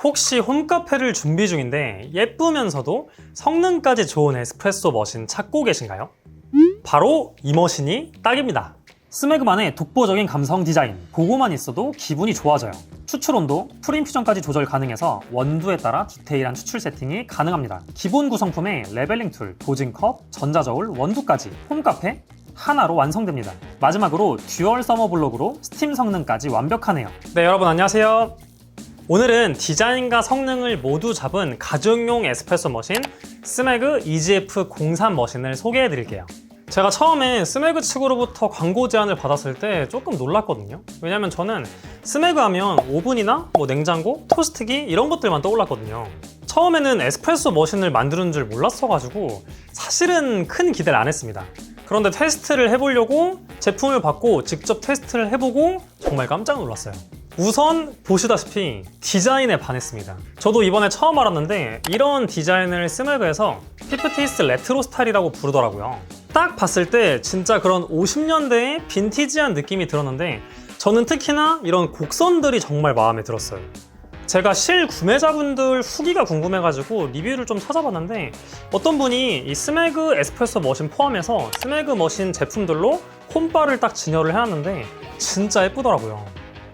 혹시 홈카페를 준비 중인데 예쁘면서도 성능까지 좋은 에스프레소 머신 찾고 계신가요? 바로 이 머신이 딱입니다. 스매그만의 독보적인 감성 디자인, 보고만 있어도 기분이 좋아져요. 추출 온도, 프리인퓨전까지 조절 가능해서 원두에 따라 디테일한 추출 세팅이 가능합니다. 기본 구성품에 레벨링 툴, 도징컵, 전자저울, 원두까지 홈카페 하나로 완성됩니다. 마지막으로 듀얼 서머 블록으로 스팀 성능까지 완벽하네요. 네, 여러분 안녕하세요. 오늘은 디자인과 성능을 모두 잡은 가정용 에스프레소 머신 스매그 EGF03 머신을 소개해 드릴게요. 제가 처음에 스매그 측으로부터 광고 제안을 받았을 때 조금 놀랐거든요. 왜냐면 저는 스매그 하면 오븐이나 냉장고, 토스트기 이런 것들만 떠올랐거든요. 처음에는 에스프레소 머신을 만드는 줄 몰랐어가지고 사실은 큰 기대를 안 했습니다. 그런데 테스트를 해보려고 제품을 받고 직접 테스트를 해보고 정말 깜짝 놀랐어요. 우선 보시다시피 디자인에 반했습니다. 저도 이번에 처음 알았는데 이런 디자인을 스매그에서 피프티스 레트로 스타일이라고 부르더라고요. 딱 봤을 때 진짜 그런 50년대의 빈티지한 느낌이 들었는데 저는 특히나 이런 곡선들이 정말 마음에 들었어요. 제가 실구매자분들 후기가 궁금해가지고 리뷰를 좀 찾아봤는데 어떤 분이 이 스매그 에스프레소 머신 포함해서 스매그 머신 제품들로 홈바를 딱 진열을 해놨는데 진짜 예쁘더라고요.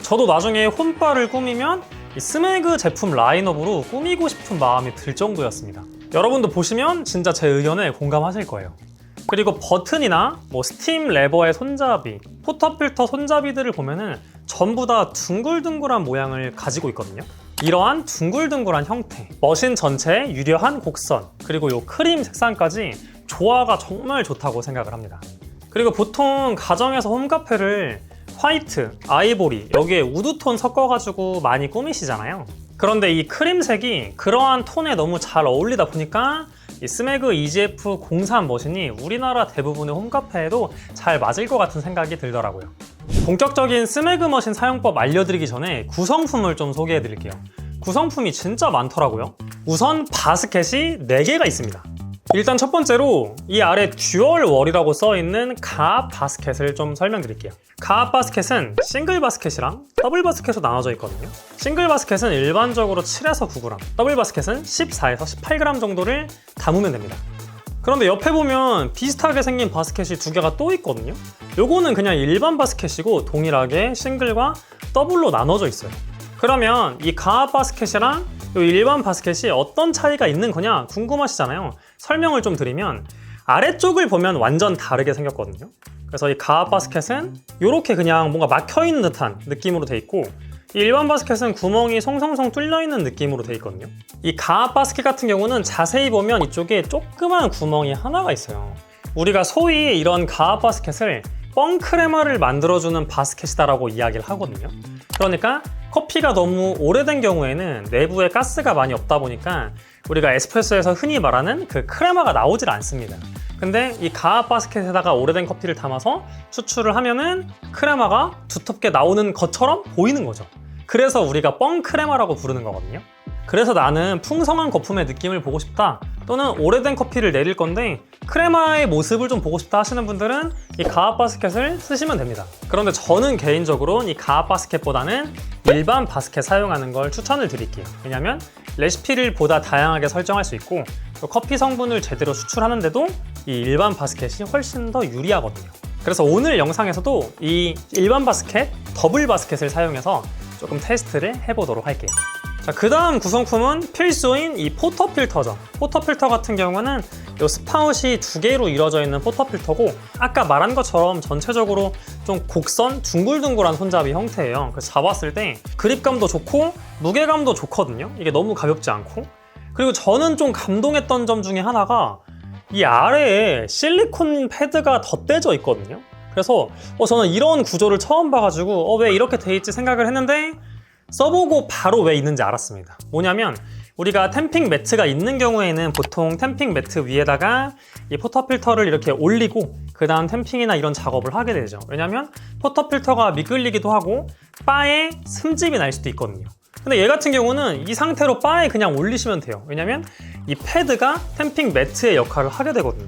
저도 나중에 홈바를 꾸미면 이 스매그 제품 라인업으로 꾸미고 싶은 마음이 들 정도였습니다. 여러분도 보시면 진짜 제 의견에 공감하실 거예요. 그리고 버튼이나 스팀 레버의 손잡이, 포터필터 손잡이들을 보면은 전부 다 둥글둥글한 모양을 가지고 있거든요. 이러한 둥글둥글한 형태, 머신 전체에 유려한 곡선, 그리고 이 크림 색상까지 조화가 정말 좋다고 생각을 합니다. 그리고 보통 가정에서 홈카페를 화이트, 아이보리, 여기에 우드톤 섞어가지고 많이 꾸미시잖아요. 그런데 이 크림색이 그러한 톤에 너무 잘 어울리다 보니까 이 스매그 EGF03 머신이 우리나라 대부분의 홈카페에도 잘 맞을 것 같은 생각이 들더라고요. 본격적인 스매그 머신 사용법 알려드리기 전에 구성품을 좀 소개해 드릴게요. 구성품이 진짜 많더라고요. 우선 바스켓이 4개가 있습니다. 일단 첫 번째로 이 아래 듀얼 월이라고 써있는 가압 바스켓을 좀 설명드릴게요. 가압 바스켓은 싱글 바스켓이랑 더블 바스켓으로 나눠져 있거든요. 싱글 바스켓은 일반적으로 7에서 9g, 더블 바스켓은 14에서 18g 정도를 담으면 됩니다. 그런데 옆에 보면 비슷하게 생긴 바스켓이 2개가 또 있거든요. 요거는 그냥 일반 바스켓이고 동일하게 싱글과 더블로 나눠져 있어요. 그러면 이 가압 바스켓이랑 이 일반 바스켓이 어떤 차이가 있는 거냐 궁금하시잖아요. 설명을 좀 드리면 아래쪽을 보면 완전 다르게 생겼거든요. 그래서 이 가압 바스켓은 이렇게 그냥 뭔가 막혀있는 듯한 느낌으로 돼 있고 이 일반 바스켓은 구멍이 송송송 뚫려있는 느낌으로 돼 있거든요. 이 가압 바스켓 같은 경우는 자세히 보면 이쪽에 조그만 구멍이 하나가 있어요. 우리가 소위 이런 가압 바스켓을 뻥크레마를 만들어주는 바스켓이다라고 이야기를 하거든요. 그러니까 커피가 너무 오래된 경우에는 내부에 가스가 많이 없다 보니까 우리가 에스프레소에서 흔히 말하는 그 크레마가 나오질 않습니다. 근데 이 가압 바스켓에다가 오래된 커피를 담아서 추출을 하면은 크레마가 두텁게 나오는 것처럼 보이는 거죠. 그래서 우리가 뻥크레마라고 부르는 거거든요. 그래서 나는 풍성한 거품의 느낌을 보고 싶다, 또는 오래된 커피를 내릴 건데 크레마의 모습을 좀 보고 싶다 하시는 분들은 이 가압 바스켓을 쓰시면 됩니다. 그런데 저는 개인적으로 이 가압 바스켓보다는 일반 바스켓 사용하는 걸 추천을 드릴게요. 왜냐면 레시피를 보다 다양하게 설정할 수 있고 커피 성분을 제대로 추출하는데도 이 일반 바스켓이 훨씬 더 유리하거든요. 그래서 오늘 영상에서도 이 일반 바스켓, 더블 바스켓을 사용해서 조금 테스트를 해보도록 할게요. 자, 그 다음 구성품은 필수인 이 포터필터죠. 포터필터 같은 경우는 이 스파웃이 2개로 이루어져 있는 포터필터고 아까 말한 것처럼 전체적으로 좀 곡선, 둥글둥글한 손잡이 형태예요. 그래서 잡았을 때 그립감도 좋고 무게감도 좋거든요. 이게 너무 가볍지 않고. 그리고 저는 좀 감동했던 점 중에 하나가 이 아래에 실리콘 패드가 덧대져 있거든요. 그래서 저는 이런 구조를 처음 봐가지고 왜 이렇게 돼 있지 생각을 했는데 써보고 바로 왜 있는지 알았습니다. 뭐냐면 우리가 템핑 매트가 있는 경우에는 보통 템핑 매트 위에다가 이 포터필터를 이렇게 올리고 그 다음 템핑이나 이런 작업을 하게 되죠. 왜냐면 포터필터가 미끌리기도 하고 바에 흠집이 날 수도 있거든요. 근데 얘 같은 경우는 이 상태로 바에 그냥 올리시면 돼요. 왜냐면 이 패드가 템핑 매트의 역할을 하게 되거든요.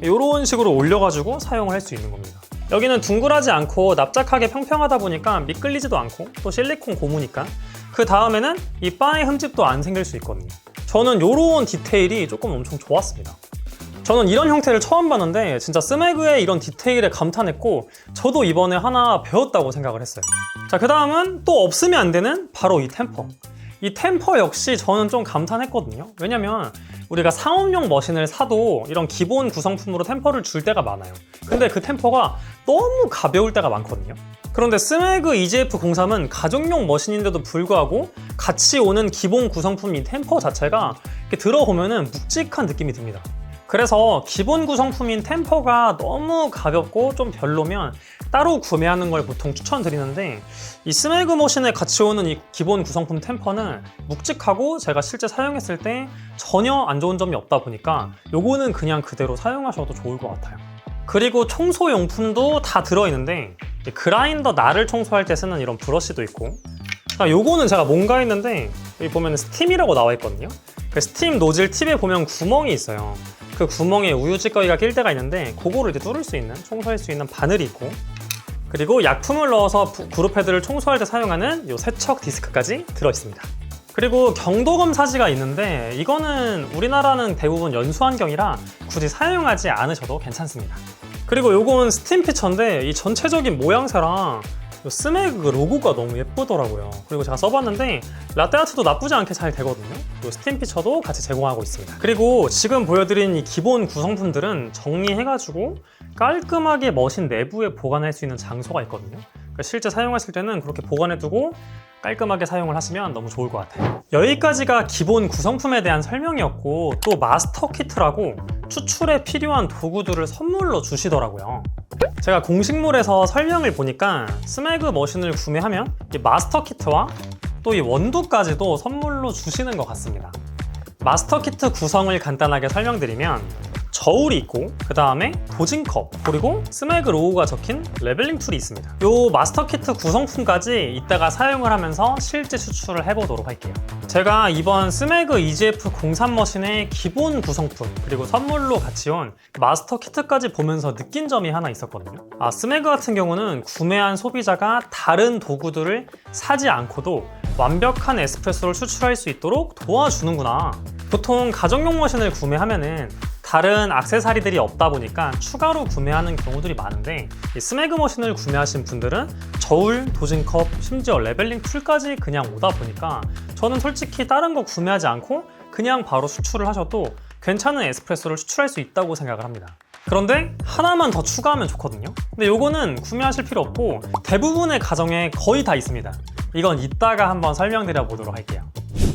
이런 식으로 올려가지고 사용을 할 수 있는 겁니다. 여기는 둥글하지 않고 납작하게 평평하다 보니까 미끌리지도 않고 또 실리콘 고무니까 그 다음에는 이 바의 흠집도 안 생길 수 있거든요. 저는 이런 디테일이 조금 엄청 좋았습니다. 저는 이런 형태를 처음 봤는데 진짜 스매그의 이런 디테일에 감탄했고 저도 이번에 하나 배웠다고 생각을 했어요. 자, 그 다음은 또 없으면 안 되는 바로 이 템퍼. 이 템퍼 역시 저는 좀 감탄했거든요. 왜냐면 우리가 상업용 머신을 사도 이런 기본 구성품으로 템퍼를 줄 때가 많아요. 근데 그 템퍼가 너무 가벼울 때가 많거든요. 그런데 스매그 EGF03은 가정용 머신인데도 불구하고 같이 오는 기본 구성품인 템퍼 자체가 이렇게 들어보면은 묵직한 느낌이 듭니다. 그래서 기본 구성품인 템퍼가 너무 가볍고 좀 별로면 따로 구매하는 걸 보통 추천드리는데, 이 스매그 머신에 같이 오는 이 기본 구성품 템퍼는 묵직하고 제가 실제 사용했을 때 전혀 안 좋은 점이 없다 보니까 요거는 그냥 그대로 사용하셔도 좋을 것 같아요. 그리고 청소용품도 다 들어있는데 그라인더 날을 청소할 때 쓰는 이런 브러쉬도 있고, 요거는 제가 뭔가 했는데 여기 보면 스팀이라고 나와 있거든요. 그 스팀 노즐 팁에 보면 구멍이 있어요. 그 구멍에 우유 찌꺼기가 낄 때가 있는데 그거를 이렇게 뚫을 수 있는, 청소할 수 있는 바늘이 있고, 그리고 약품을 넣어서 그룹 헤드를 청소할 때 사용하는 이 세척 디스크까지 들어있습니다. 그리고 경도검 사지가 있는데 이거는 우리나라는 대부분 연수환경이라 굳이 사용하지 않으셔도 괜찮습니다. 그리고 요건 스팀 피처인데 이 전체적인 모양새랑 요 스매그 로고가 너무 예쁘더라고요. 그리고 제가 써봤는데 라떼아트도 나쁘지 않게 잘 되거든요. 요 스팀 피처도 같이 제공하고 있습니다. 그리고 지금 보여드린 이 기본 구성품들은 정리해가지고 깔끔하게 머신 내부에 보관할 수 있는 장소가 있거든요. 그러니까 실제 사용하실 때는 그렇게 보관해두고 깔끔하게 사용을 하시면 너무 좋을 것 같아요. 여기까지가 기본 구성품에 대한 설명이었고, 또 마스터 키트라고 추출에 필요한 도구들을 선물로 주시더라고요. 제가 공식몰에서 설명을 보니까 스매그 머신을 구매하면 이 마스터 키트와 또 이 원두까지도 선물로 주시는 것 같습니다. 마스터 키트 구성을 간단하게 설명드리면 저울이 있고, 그 다음에 도징컵, 그리고 스매그 로고가 적힌 레벨링 툴이 있습니다. 이 마스터 키트 구성품까지 이따가 사용을 하면서 실제 추출을 해보도록 할게요. 제가 이번 스매그 EGF03 머신의 기본 구성품, 그리고 선물로 같이 온 마스터 키트까지 보면서 느낀 점이 하나 있었거든요. 스매그 같은 경우는 구매한 소비자가 다른 도구들을 사지 않고도 완벽한 에스프레소를 추출할 수 있도록 도와주는구나. 보통 가정용 머신을 구매하면은 다른 액세서리들이 없다 보니까 추가로 구매하는 경우들이 많은데, 이 스매그 머신을 구매하신 분들은 저울, 도징컵, 심지어 레벨링 툴까지 그냥 오다 보니까 저는 솔직히 다른 거 구매하지 않고 그냥 바로 수출을 하셔도 괜찮은 에스프레소를 추출할 수 있다고 생각을 합니다. 그런데 하나만 더 추가하면 좋거든요. 근데 요거는 구매하실 필요 없고 대부분의 가정에 거의 다 있습니다. 이건 이따가 한번 설명드려 보도록 할게요.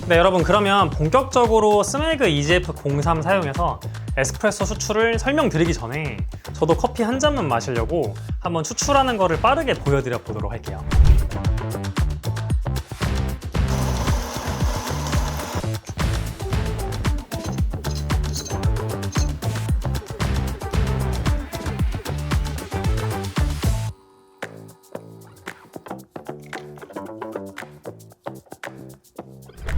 네, 여러분, 그러면 본격적으로 스매그 EGF03 사용해서 에스프레소 추출을 설명드리기 전에 저도 커피 한 잔만 마시려고 한번 추출하는 거를 빠르게 보여드려 보도록 할게요.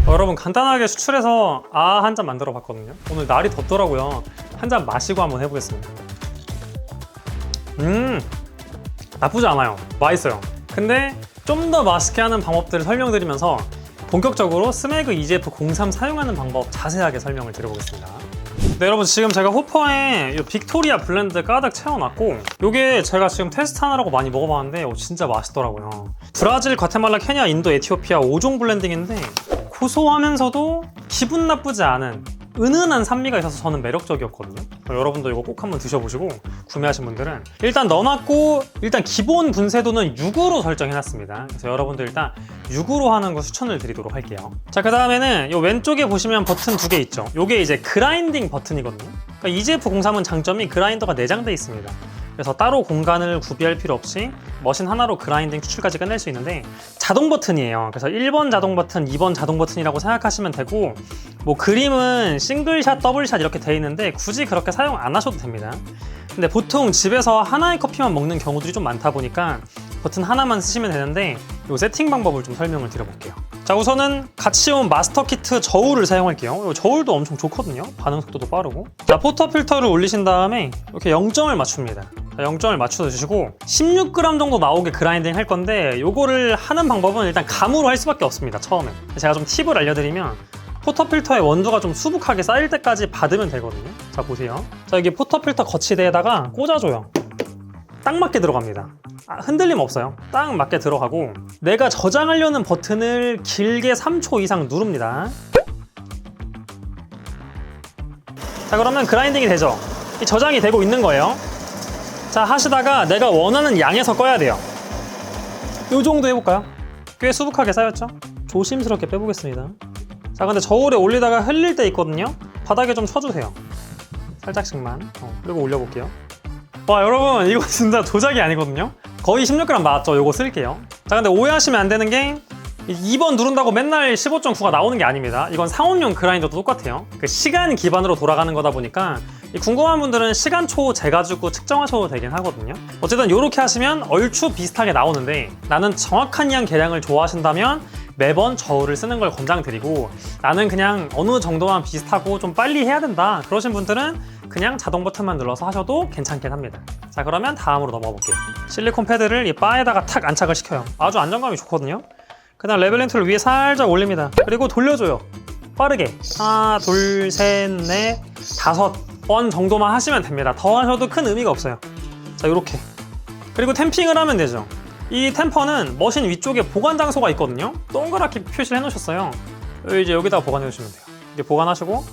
여러분, 간단하게 추출해서 한 잔 만들어 봤거든요. 오늘 날이 덥더라고요. 한 잔 마시고 한번 해보겠습니다. 나쁘지 않아요. 맛있어요. 근데 좀 더 맛있게 하는 방법들을 설명드리면서 본격적으로 스매그 EGF03 사용하는 방법 자세하게 설명을 드려보겠습니다. 네, 여러분, 지금 제가 호퍼에 이 빅토리아 블렌드 가득 채워놨고, 요게 제가 지금 테스트하느라고 많이 먹어봤는데 진짜 맛있더라고요. 브라질, 과테말라, 케냐, 인도, 에티오피아 5종 블렌딩인데 고소하면서도 기분 나쁘지 않은 은은한 산미가 있어서 저는 매력적이었거든요. 여러분도 이거 꼭 한번 드셔보시고, 구매하신 분들은 일단 넣어놨고, 일단 기본 분쇄도는 6으로 설정해놨습니다. 그래서 여러분들 일단 6으로 하는 거 추천을 드리도록 할게요. 자, 그 다음에는 이 왼쪽에 보시면 버튼 2개 있죠. 이게 이제 그라인딩 버튼이거든요. 그러니까 EGF03은 장점이 그라인더가 내장돼 있습니다. 그래서 따로 공간을 구비할 필요 없이 머신 하나로 그라인딩 추출까지 끝낼 수 있는데, 자동 버튼이에요. 그래서 1번 자동 버튼, 2번 자동 버튼이라고 생각하시면 되고, 뭐 그림은 싱글샷, 더블샷 이렇게 돼 있는데 굳이 그렇게 사용 안 하셔도 됩니다. 근데 보통 집에서 하나의 커피만 먹는 경우들이 좀 많다 보니까 버튼 하나만 쓰시면 되는데, 이 세팅 방법을 좀 설명을 드려볼게요. 자, 우선은 같이 온 마스터 키트 저울을 사용할게요. 이 저울도 엄청 좋거든요. 반응 속도도 빠르고. 자, 포터 필터를 올리신 다음에 이렇게 0점을 맞춥니다. 0점을 맞춰주시고 16g 정도 나오게 그라인딩 할 건데 요거를 하는 방법은 일단 감으로 할 수밖에 없습니다. 처음에 제가 좀 팁을 알려드리면 포터필터의 원두가 좀 수북하게 쌓일 때까지 받으면 되거든요. 자 보세요. 자 여기 포터필터 거치대에다가 꽂아줘요. 딱 맞게 들어갑니다. 흔들림 없어요. 딱 맞게 들어가고 내가 저장하려는 버튼을 길게 3초 이상 누릅니다. 자 그러면 그라인딩이 되죠. 이 저장이 되고 있는 거예요. 자 하시다가 내가 원하는 양에서 꺼야 돼요. 요 정도 해볼까요? 꽤 수북하게 쌓였죠? 조심스럽게 빼보겠습니다. 자 근데 저울에 올리다가 흘릴 때 있거든요. 바닥에 좀 쳐주세요. 살짝씩만. 그리고 올려볼게요. 와 여러분 이거 진짜 조작이 아니거든요. 거의 16g 나왔죠. 요거 쓸게요. 자 근데 오해하시면 안 되는 게 2번 누른다고 맨날 15.9가 나오는 게 아닙니다. 이건 상업용 그라인더도 똑같아요. 그 시간 기반으로 돌아가는 거다 보니까 궁금한 분들은 시간초 재가지고 측정하셔도 되긴 하거든요. 어쨌든 이렇게 하시면 얼추 비슷하게 나오는데 나는 정확한 양 계량을 좋아하신다면 매번 저울을 쓰는 걸 권장드리고 나는 그냥 어느 정도만 비슷하고 좀 빨리 해야 된다 그러신 분들은 그냥 자동 버튼만 눌러서 하셔도 괜찮긴 합니다. 자 그러면 다음으로 넘어가 볼게요. 실리콘 패드를 이 바에다가 탁 안착을 시켜요. 아주 안정감이 좋거든요. 그다음 레벨 렌트를 위에 살짝 올립니다. 그리고 돌려줘요. 빠르게 하나 둘 셋 넷 5번 정도만 하시면 됩니다. 더 하셔도 큰 의미가 없어요. 자 이렇게 그리고 템핑을 하면 되죠. 이 템퍼는 머신 위쪽에 보관 장소가 있거든요. 동그랗게 표시를 해놓으셨어요. 이제 여기다가 보관해 주시면 돼요. 이제 보관하시고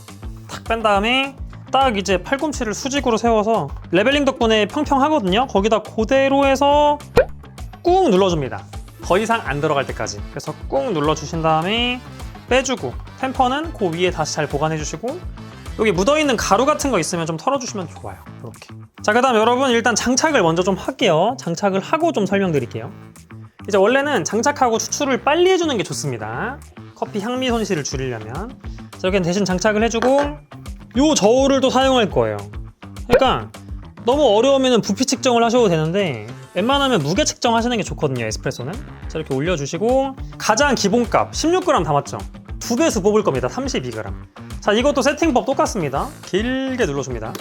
탁 뺀 다음에 딱 이제 팔꿈치를 수직으로 세워서 레벨링 덕분에 평평하거든요. 거기다 그대로 해서 꾹 눌러줍니다. 더 이상 안 들어갈 때까지. 그래서 꾹 눌러주신 다음에 빼주고 템퍼는 그 위에 다시 잘 보관해 주시고 여기 묻어있는 가루 같은 거 있으면 좀 털어주시면 좋아요. 이렇게. 자, 그 다음 여러분 일단 장착을 먼저 좀 할게요. 장착을 하고 좀 설명드릴게요. 이제 원래는 장착하고 추출을 빨리 해주는 게 좋습니다. 커피 향미 손실을 줄이려면. 자, 여기는 대신 장착을 해주고 요 저울을 또 사용할 거예요. 그러니까 너무 어려우면 부피 측정을 하셔도 되는데 웬만하면 무게 측정하시는 게 좋거든요. 에스프레소는. 자, 이렇게 올려주시고 가장 기본값 16g 담았죠. 2배수 뽑을 겁니다. 32g. 자, 이것도 세팅법 똑같습니다. 길게 눌러줍니다.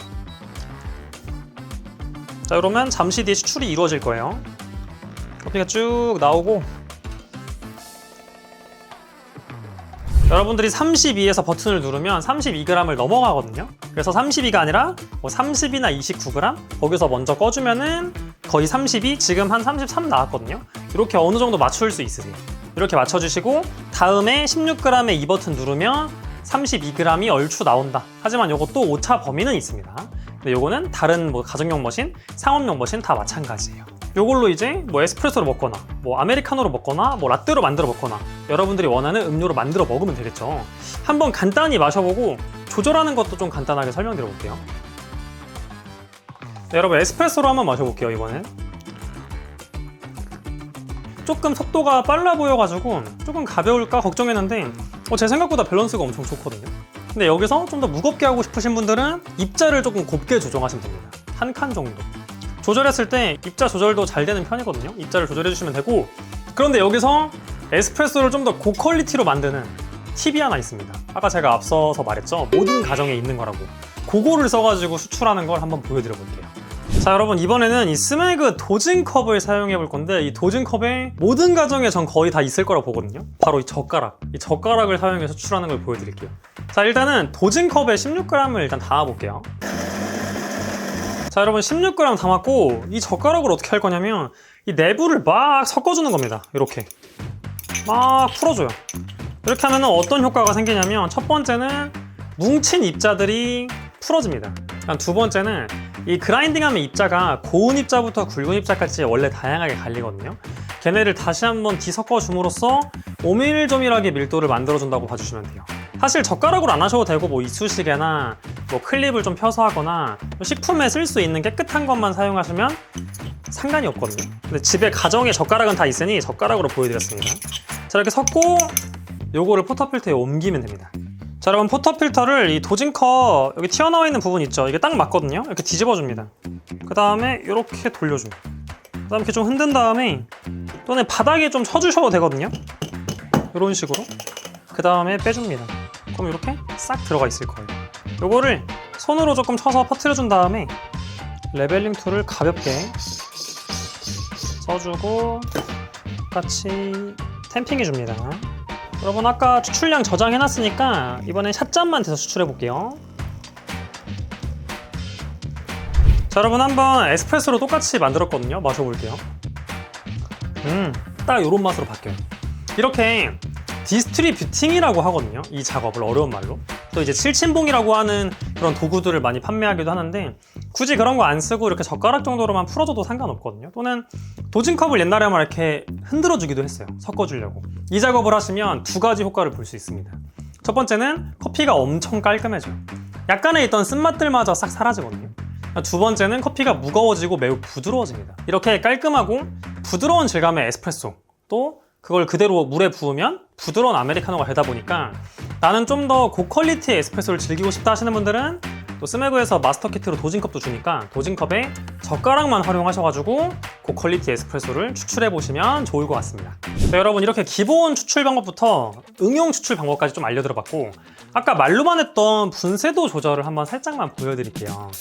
자, 그러면 잠시 뒤에 추출이 이루어질 거예요. 커피가 쭉 나오고 여러분들이 32에서 버튼을 누르면 32g을 넘어가거든요. 그래서 32가 아니라 뭐 30이나 29g 거기서 먼저 꺼주면은 거의 32, 지금 한 33 나왔거든요. 이렇게 어느 정도 맞출 수 있으세요. 이렇게 맞춰주시고 다음에 16g의 이 버튼 누르면 32g이 얼추 나온다. 하지만 이것도 오차 범위는 있습니다. 근데 요거는 다른 뭐 가정용 머신, 상업용 머신 다 마찬가지예요. 요걸로 이제 뭐 에스프레소로 먹거나 뭐 아메리카노로 먹거나 뭐 라떼로 만들어 먹거나 여러분들이 원하는 음료로 만들어 먹으면 되겠죠. 한번 간단히 마셔보고 조절하는 것도 좀 간단하게 설명드려 볼게요. 네, 여러분 에스프레소로 한번 마셔볼게요. 이번엔 조금 속도가 빨라 보여가지고 조금 가벼울까 걱정했는데 제 생각보다 밸런스가 엄청 좋거든요. 근데 여기서 좀 더 무겁게 하고 싶으신 분들은 입자를 조금 곱게 조정하시면 됩니다. 한 칸 정도. 조절했을 때 입자 조절도 잘 되는 편이거든요. 입자를 조절해 주시면 되고 그런데 여기서 에스프레소를 좀 더 고퀄리티로 만드는 팁이 하나 있습니다. 아까 제가 앞서서 말했죠. 모든 가정에 있는 거라고. 그거를 써가지고 수출하는 걸 한번 보여드려 볼게요. 자 여러분 이번에는 이 스매그 도징컵을 사용해 볼 건데 이 도징컵에 모든 가정에 전 거의 다 있을 거라고 보거든요. 바로 이 젓가락을 사용해서 수출하는 걸 보여드릴게요. 자 일단은 도징컵에 16g을 일단 담아 볼게요. 자 여러분 16g 담았고 이 젓가락을 어떻게 할 거냐면 이 내부를 막 섞어주는 겁니다. 이렇게 막 풀어줘요. 이렇게 하면 어떤 효과가 생기냐면 첫 번째는 뭉친 입자들이 풀어집니다. 두 번째는 이 그라인딩하면 입자가 고운 입자부터 굵은 입자까지 원래 다양하게 갈리거든요. 걔네를 다시 한번 뒤섞어 줌으로써 오밀조밀하게 밀도를 만들어준다고 봐주시면 돼요. 사실 젓가락으로 안 하셔도 되고 뭐 이쑤시개나 뭐 클립을 좀 펴서 하거나 식품에 쓸 수 있는 깨끗한 것만 사용하시면 상관이 없거든요. 근데 집에 가정에 젓가락은 다 있으니 젓가락으로 보여드렸습니다. 자 이렇게 섞고 요거를 포터필터에 옮기면 됩니다. 자 여러분 포터필터를 이 도징컵 여기 튀어나와 있는 부분 있죠. 이게 딱 맞거든요. 이렇게 뒤집어줍니다. 그 다음에 이렇게 돌려줘요. 그 다음에 이렇게 좀 흔든 다음에 또는 바닥에 좀 쳐주셔도 되거든요. 이런 식으로. 그 다음에 빼줍니다. 그럼 이렇게 싹 들어가 있을 거예요. 요거를 손으로 조금 쳐서 퍼뜨려준 다음에 레벨링 툴을 가볍게 써주고 같이 탬핑해 줍니다. 여러분 아까 추출량 저장해놨으니까 이번엔 샷잔만 대서 추출해 볼게요. 자, 여러분 한번 에스프레소로 똑같이 만들었거든요. 마셔볼게요. 딱 요런 맛으로 바뀌어요. 이렇게 디스트리뷰팅이라고 하거든요. 이 작업을 어려운 말로. 또 이제 칠침봉이라고 하는 그런 도구들을 많이 판매하기도 하는데 굳이 그런 거 안 쓰고 이렇게 젓가락 정도로만 풀어줘도 상관없거든요. 또는 도징컵을 옛날에 막 이렇게 흔들어 주기도 했어요. 섞어주려고. 이 작업을 하시면 두 가지 효과를 볼 수 있습니다. 첫 번째는 커피가 엄청 깔끔해져요. 약간의 있던 쓴맛들마저 싹 사라지거든요. 두 번째는 커피가 무거워지고 매우 부드러워집니다. 이렇게 깔끔하고 부드러운 질감의 에스프레소, 또 그걸 그대로 물에 부으면 부드러운 아메리카노가 되다 보니까 나는 좀 더 고퀄리티의 에스프레소를 즐기고 싶다 하시는 분들은 또 스메그에서 마스터 키트로 도징컵도 주니까 도징컵에 젓가락만 활용하셔가지고 고퀄리티 에스프레소를 추출해 보시면 좋을 것 같습니다. 네, 여러분 이렇게 기본 추출 방법부터 응용 추출 방법까지 좀 알려드려봤고 아까 말로만 했던 분쇄도 조절을 한번 살짝만 보여드릴게요.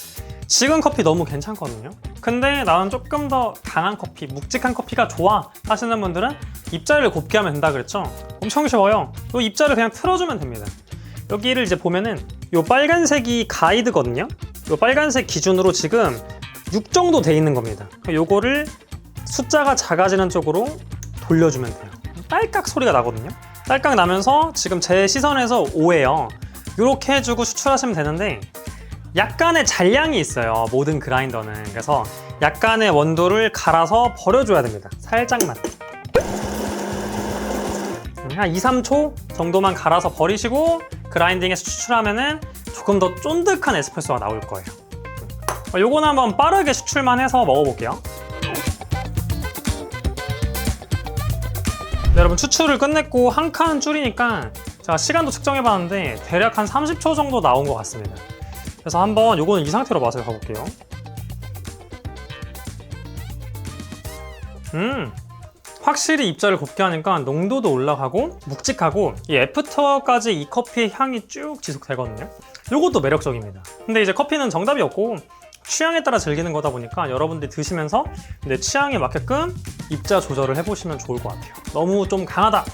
식은 커피 너무 괜찮거든요. 근데 나는 조금 더 강한 커피, 묵직한 커피가 좋아 하시는 분들은 입자를 곱게 하면 된다 그랬죠? 엄청 쉬워요. 이 입자를 그냥 틀어주면 됩니다. 여기를 이제 보면은 이 빨간색이 가이드거든요. 이 빨간색 기준으로 지금 6 정도 돼 있는 겁니다. 요거를 숫자가 작아지는 쪽으로 돌려주면 돼요. 딸깍 소리가 나거든요. 딸깍 나면서 지금 제 시선에서 5예요. 이렇게 해주고 추출하시면 되는데 약간의 잔량이 있어요. 모든 그라인더는. 그래서 약간의 원도를 갈아서 버려줘야 됩니다. 살짝만. 한 2, 3초 정도만 갈아서 버리시고 그라인딩해서 추출하면은 조금 더 쫀득한 에스프레소가 나올 거예요. 요거는 한번 빠르게 추출만 해서 먹어볼게요. 네, 여러분 추출을 끝냈고 한 칸 줄이니까 제가 시간도 측정해봤는데 대략 한 30초 정도 나온 것 같습니다. 그래서 한번 요거는 이 상태로 맛을 가볼게요. 확실히 입자를 곱게 하니까 농도도 올라가고 묵직하고 이 애프터까지 이 커피의 향이 쭉 지속되거든요. 요것도 매력적입니다. 근데 이제 커피는 정답이 없고 취향에 따라 즐기는 거다 보니까 여러분들이 드시면서 내 취향에 맞게끔 입자 조절을 해보시면 좋을 것 같아요. 너무 좀 강하다,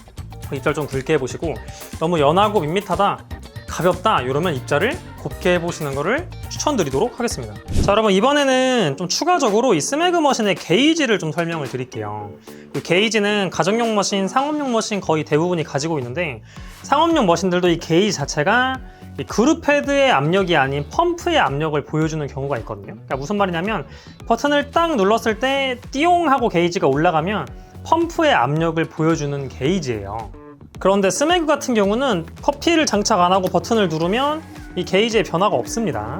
입자를 좀 굵게 해보시고 너무 연하고 밋밋하다, 가볍다 이러면 입자를 곱게 해보시는 거를 추천드리도록 하겠습니다. 자, 여러분 이번에는 좀 추가적으로 이 스매그 머신의 게이지를 좀 설명을 드릴게요. 이 게이지는 가정용 머신, 상업용 머신 거의 대부분이 가지고 있는데 상업용 머신들도 이 게이지 자체가 이 그룹 헤드의 압력이 아닌 펌프의 압력을 보여주는 경우가 있거든요. 그러니까 무슨 말이냐면 버튼을 딱 눌렀을 때 띠용 하고 게이지가 올라가면 펌프의 압력을 보여주는 게이지예요. 그런데 스매그 같은 경우는 커피를 장착 안 하고 버튼을 누르면 이 게이지에 변화가 없습니다.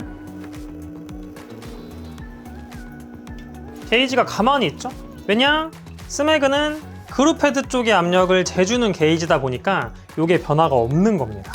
게이지가 가만히 있죠? 왜냐? 스매그는 그룹 헤드 쪽의 압력을 재주는 게이지다 보니까 이게 변화가 없는 겁니다.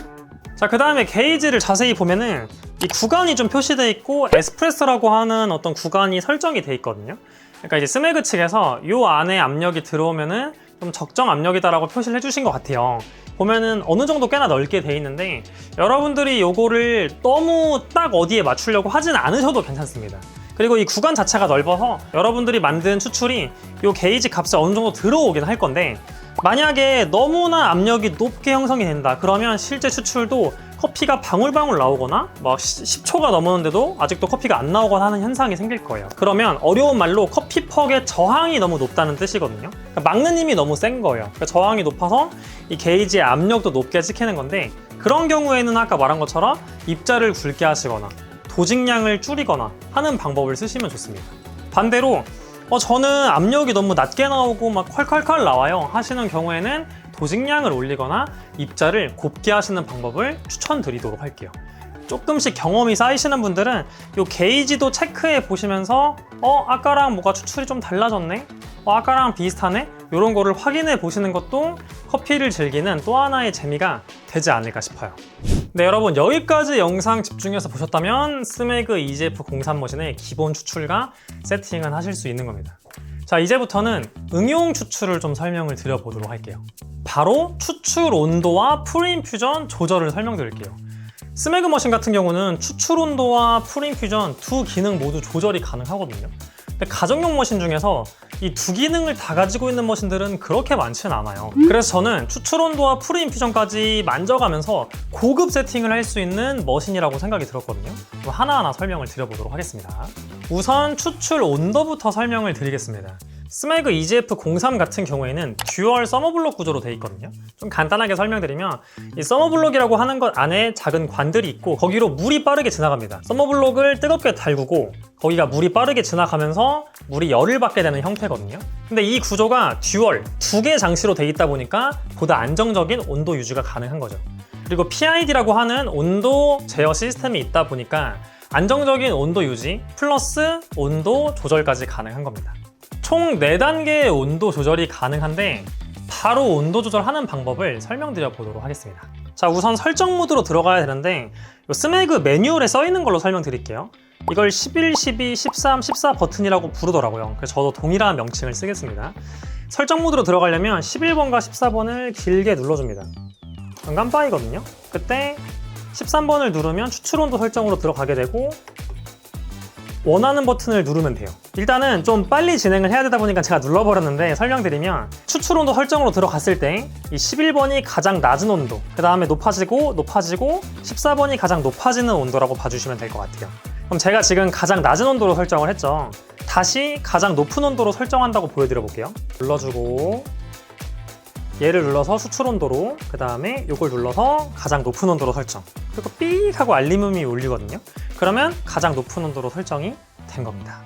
자, 그 다음에 게이지를 자세히 보면은 이 구간이 좀 표시되어 있고 에스프레소라고 하는 어떤 구간이 설정이 되어 있거든요. 그러니까 이제 스매그 측에서 이 안에 압력이 들어오면은 좀 적정 압력이다라고 표시를 해주신 것 같아요. 보면은 어느 정도 꽤나 넓게 돼 있는데 여러분들이 요거를 너무 딱 어디에 맞추려고 하진 않으셔도 괜찮습니다. 그리고 이 구간 자체가 넓어서 여러분들이 만든 추출이 요 게이지 값이 어느 정도 들어오긴 할 건데 만약에 너무나 압력이 높게 형성이 된다 그러면 실제 추출도 커피가 방울방울 나오거나 막 10초가 넘었는데도 아직도 커피가 안 나오거나 하는 현상이 생길 거예요. 그러면 어려운 말로 커피퍽의 저항이 너무 높다는 뜻이거든요. 그러니까 막는 힘이 너무 센 거예요. 그러니까 저항이 높아서 이 게이지의 압력도 높게 찍히는 건데 그런 경우에는 아까 말한 것처럼 입자를 굵게 하시거나 도직량을 줄이거나 하는 방법을 쓰시면 좋습니다. 반대로 저는 압력이 너무 낮게 나오고 막 콸콸콸 나와요 하시는 경우에는 도직량을 올리거나 입자를 곱게 하시는 방법을 추천드리도록 할게요. 조금씩 경험이 쌓이시는 분들은 이 게이지도 체크해 보시면서 아까랑 뭐가 추출이 좀 달라졌네? 아까랑 비슷하네? 이런 거를 확인해 보시는 것도 커피를 즐기는 또 하나의 재미가 되지 않을까 싶어요. 네, 여러분 여기까지 영상 집중해서 보셨다면 스매그 EGF03 머신의 기본 추출과 세팅은 하실 수 있는 겁니다. 자, 이제부터는 응용 추출을 좀 설명을 드려보도록 할게요. 바로 추출 온도와 프리인퓨전 조절을 설명드릴게요. 스매그 머신 같은 경우는 추출 온도와 프리인퓨전 두 기능 모두 조절이 가능하거든요. 근데 가정용 머신 중에서 이 두 기능을 다 가지고 있는 머신들은 그렇게 많지는 않아요. 그래서 저는 추출 온도와 프리인퓨전까지 만져가면서 고급 세팅을 할 수 있는 머신이라고 생각이 들었거든요. 그럼 하나하나 설명을 드려보도록 하겠습니다. 우선 추출 온도부터 설명을 드리겠습니다. 스매그 EGF03 같은 경우에는 듀얼 서머블록 구조로 되어 있거든요. 좀 간단하게 설명드리면 이 서머블록이라고 하는 것 안에 작은 관들이 있고 거기로 물이 빠르게 지나갑니다. 서머블록을 뜨겁게 달구고 거기가 물이 빠르게 지나가면서 물이 열을 받게 되는 형태거든요. 근데 이 구조가 듀얼, 두 개의 장치로 되어 있다 보니까 보다 안정적인 온도 유지가 가능한 거죠. 그리고 PID라고 하는 온도 제어 시스템이 있다 보니까 안정적인 온도 유지 플러스 온도 조절까지 가능한 겁니다. 총 4단계의 온도 조절이 가능한데 바로 온도 조절하는 방법을 설명드려 보도록 하겠습니다. 자, 우선 설정 모드로 들어가야 되는데 이 스매그 매뉴얼에 써 있는 걸로 설명드릴게요. 이걸 11, 12, 13, 14 버튼이라고 부르더라고요. 그래서 저도 동일한 명칭을 쓰겠습니다. 설정 모드로 들어가려면 11번과 14번을 길게 눌러줍니다. 깜빡이거든요. 그때 13번을 누르면 추출 온도 설정으로 들어가게 되고 원하는 버튼을 누르면 돼요. 일단은 좀 빨리 진행을 해야 되다 보니까 제가 눌러버렸는데 설명드리면 추출 온도 설정으로 들어갔을 때 이 11번이 가장 낮은 온도, 그 다음에 높아지고 14번이 가장 높아지는 온도라고 봐주시면 될 것 같아요. 그럼 제가 지금 가장 낮은 온도로 설정을 했죠. 다시 가장 높은 온도로 설정한다고 보여드려 볼게요. 눌러주고 얘를 눌러서 추출 온도로, 그 다음에 이걸 눌러서 가장 높은 온도로 설정. 그리고 삑 하고 알림음이 울리거든요. 그러면 가장 높은 온도로 설정이 된 겁니다.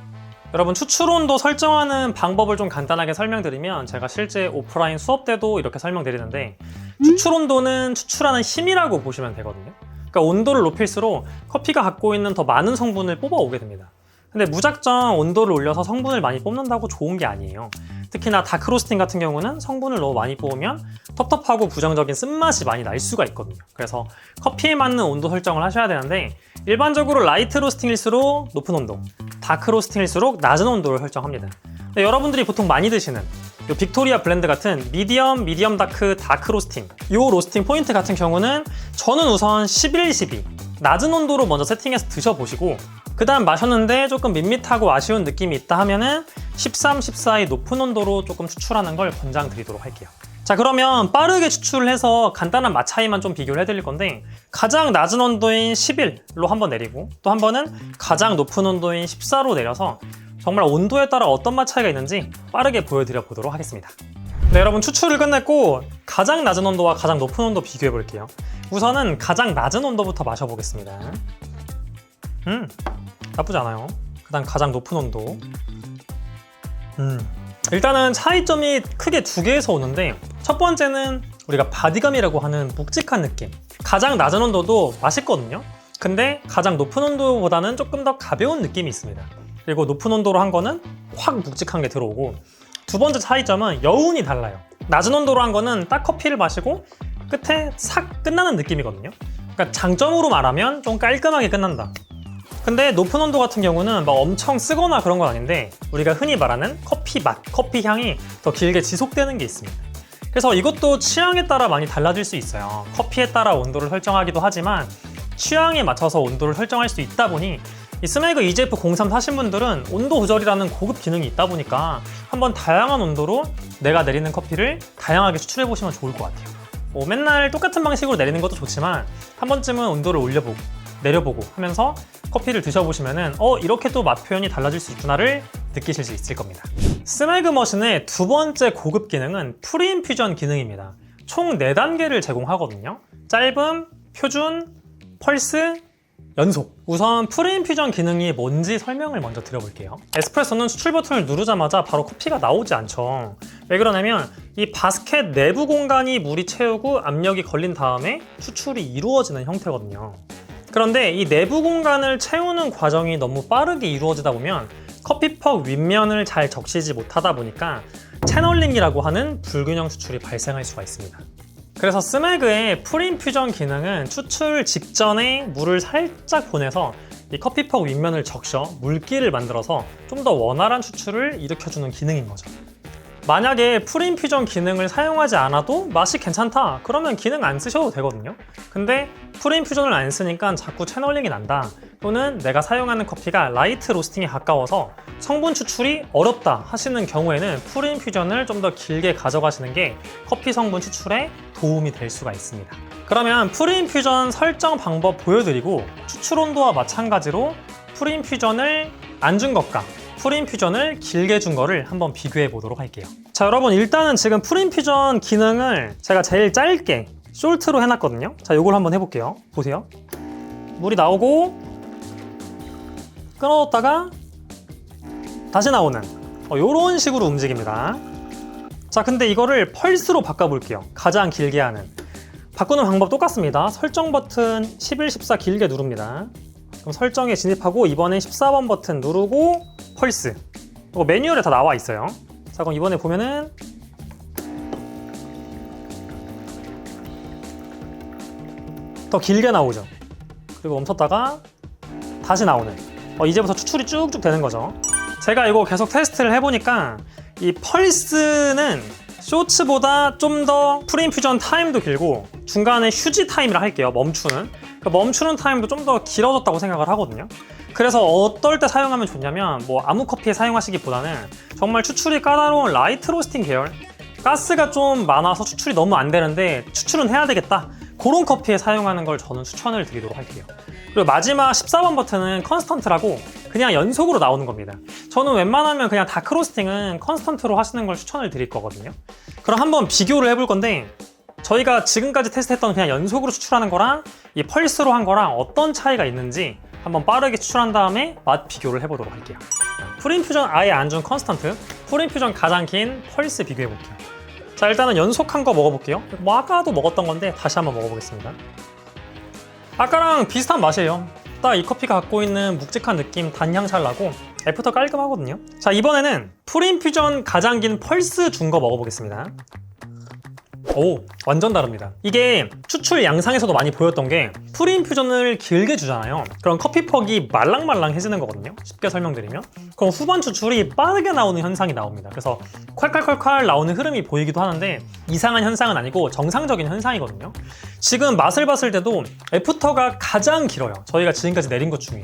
여러분, 추출 온도 설정하는 방법을 좀 간단하게 설명드리면 제가 실제 오프라인 수업 때도 이렇게 설명드리는데 추출 온도는 추출하는 힘이라고 보시면 되거든요. 그러니까 온도를 높일수록 커피가 갖고 있는 더 많은 성분을 뽑아오게 됩니다. 근데 무작정 온도를 올려서 성분을 많이 뽑는다고 좋은 게 아니에요. 특히나 다크 로스팅 같은 경우는 성분을 너무 많이 뽑으면 텁텁하고 부정적인 쓴맛이 많이 날 수가 있거든요. 그래서 커피에 맞는 온도 설정을 하셔야 되는데 일반적으로 라이트 로스팅일수록 높은 온도, 다크 로스팅일수록 낮은 온도를 설정합니다. 근데 여러분들이 보통 많이 드시는 이 빅토리아 블렌드 같은 미디엄 다크, 다크 로스팅, 이 로스팅 포인트 같은 경우는 저는 우선 11, 12 낮은 온도로 먼저 세팅해서 드셔보시고 그 다음 마셨는데 조금 밋밋하고 아쉬운 느낌이 있다 하면은 13, 14의 높은 온도로 조금 추출하는 걸 권장드리도록 할게요. 자, 그러면 빠르게 추출을 해서 간단한 맛 차이만 좀 비교를 해드릴 건데 가장 낮은 온도인 11로 한번 내리고 또 한 번은 가장 높은 온도인 14로 내려서 정말 온도에 따라 어떤 맛 차이가 있는지 빠르게 보여드려 보도록 하겠습니다. 네, 여러분, 추출을 끝냈고 가장 낮은 온도와 가장 높은 온도 비교해 볼게요. 우선은 가장 낮은 온도부터 마셔보겠습니다. 나쁘지 않아요. 그 다음 가장 높은 온도. 일단은 차이점이 크게 두 개에서 오는데 첫 번째는 우리가 바디감이라고 하는 묵직한 느낌. 가장 낮은 온도도 맛있거든요. 근데 가장 높은 온도보다는 조금 더 가벼운 느낌이 있습니다. 그리고 높은 온도로 한 거는 확 묵직한 게 들어오고 두 번째 차이점은 여운이 달라요. 낮은 온도로 한 거는 딱 커피를 마시고 끝에 싹 끝나는 느낌이거든요. 그러니까 장점으로 말하면 좀 깔끔하게 끝난다. 근데 높은 온도 같은 경우는 막 엄청 쓰거나 그런 건 아닌데 우리가 흔히 말하는 커피 맛, 커피 향이 더 길게 지속되는 게 있습니다. 그래서 이것도 취향에 따라 많이 달라질 수 있어요. 커피에 따라 온도를 설정하기도 하지만 취향에 맞춰서 온도를 설정할 수 있다 보니 이 스매그 EGF03 사신 분들은 온도 조절이라는 고급 기능이 있다 보니까 한번 다양한 온도로 내가 내리는 커피를 다양하게 추출해 보시면 좋을 것 같아요. 맨날 똑같은 방식으로 내리는 것도 좋지만 한 번쯤은 온도를 올려보고 내려보고 하면서 커피를 드셔보시면은 이렇게 또 맛 표현이 달라질 수 있구나를 느끼실 수 있을 겁니다. 스매그 머신의 두 번째 고급 기능은 프리인퓨전 기능입니다. 총 4단계를 제공하거든요. 짧음, 표준, 펄스, 연속. 우선 프리인퓨전 기능이 뭔지 설명을 먼저 드려볼게요. 에스프레소는 추출 버튼을 누르자마자 바로 커피가 나오지 않죠. 왜 그러냐면 이 바스켓 내부 공간이 물이 채우고 압력이 걸린 다음에 추출이 이루어지는 형태거든요. 그런데 이 내부 공간을 채우는 과정이 너무 빠르게 이루어지다 보면 커피퍽 윗면을 잘 적시지 못하다 보니까 채널링이라고 하는 불균형 추출이 발생할 수가 있습니다. 그래서 스매그의 프리인퓨전 기능은 추출 직전에 물을 살짝 보내서 이 커피퍽 윗면을 적셔 물기를 만들어서 좀 더 원활한 추출을 일으켜주는 기능인 거죠. 만약에 풀인퓨전 기능을 사용하지 않아도 맛이 괜찮다 그러면 기능 안 쓰셔도 되거든요. 근데 풀인퓨전을 안 쓰니까 자꾸 채널링이 난다, 또는 내가 사용하는 커피가 라이트 로스팅에 가까워서 성분 추출이 어렵다 하시는 경우에는 풀인퓨전을 좀 더 길게 가져가시는 게 커피 성분 추출에 도움이 될 수가 있습니다. 그러면 풀인퓨전 설정 방법 보여드리고 추출 온도와 마찬가지로 풀인퓨전을 안 준 것과 풀인퓨전을 길게 준 거를 한번 비교해 보도록 할게요. 자, 여러분 일단은 지금 풀인퓨전 기능을 제가 제일 짧게 숄트로 해놨거든요. 자, 요걸 한번 해볼게요. 보세요. 물이 나오고 끊어뒀다가 다시 나오는 요런 식으로 움직입니다. 자, 근데 이거를 펄스로 바꿔볼게요. 가장 길게 하는. 바꾸는 방법 똑같습니다. 설정 버튼 11, 14 길게 누릅니다. 그럼 설정에 진입하고 이번엔 14번 버튼 누르고 펄스. 이거 매뉴얼에 다 나와 있어요. 자, 그럼 이번에 보면은 더 길게 나오죠. 그리고 멈췄다가 다시 나오는. 이제부터 추출이 쭉쭉 되는 거죠. 제가 이거 계속 테스트를 해보니까 이 펄스는 쇼츠보다 좀 더 풀인퓨전 타임도 길고 중간에 휴지 타임이라 할게요. 멈추는. 멈추는 타임도 좀 더 길어졌다고 생각을 하거든요. 그래서 어떨 때 사용하면 좋냐면 뭐 아무 커피에 사용하시기보다는 정말 추출이 까다로운 라이트 로스팅 계열, 가스가 좀 많아서 추출이 너무 안 되는데 추출은 해야 되겠다, 그런 커피에 사용하는 걸 저는 추천을 드리도록 할게요. 그리고 마지막 14번 버튼은 컨스턴트라고 그냥 연속으로 나오는 겁니다. 저는 웬만하면 그냥 다크 로스팅은 컨스턴트로 하시는 걸 추천을 드릴 거거든요. 그럼 한번 비교를 해볼 건데, 저희가 지금까지 테스트했던 그냥 연속으로 추출하는 거랑 이 펄스로 한 거랑 어떤 차이가 있는지 한번 빠르게 추출한 다음에 맛 비교를 해보도록 할게요. 풀인퓨전 아예 안 준 컨스턴트, 풀인퓨전 가장 긴 펄스 비교해 볼게요. 자, 일단은 연속한 거 먹어볼게요. 뭐 아까도 먹었던 건데 다시 한번 먹어보겠습니다. 아까랑 비슷한 맛이에요. 딱 이 커피가 갖고 있는 묵직한 느낌, 단향 잘 나고 애프터 깔끔하거든요. 자, 이번에는 풀인퓨전 가장 긴 펄스 준 거 먹어보겠습니다. 오, 완전 다릅니다. 이게 추출 양상에서도 많이 보였던 게 풀인퓨전을 길게 주잖아요. 그럼 커피퍽이 말랑말랑해지는 거거든요. 쉽게 설명드리면. 그럼 후반 추출이 빠르게 나오는 현상이 나옵니다. 그래서 콸콸콸콸 나오는 흐름이 보이기도 하는데 이상한 현상은 아니고 정상적인 현상이거든요. 지금 맛을 봤을 때도 애프터가 가장 길어요. 저희가 지금까지 내린 것 중에.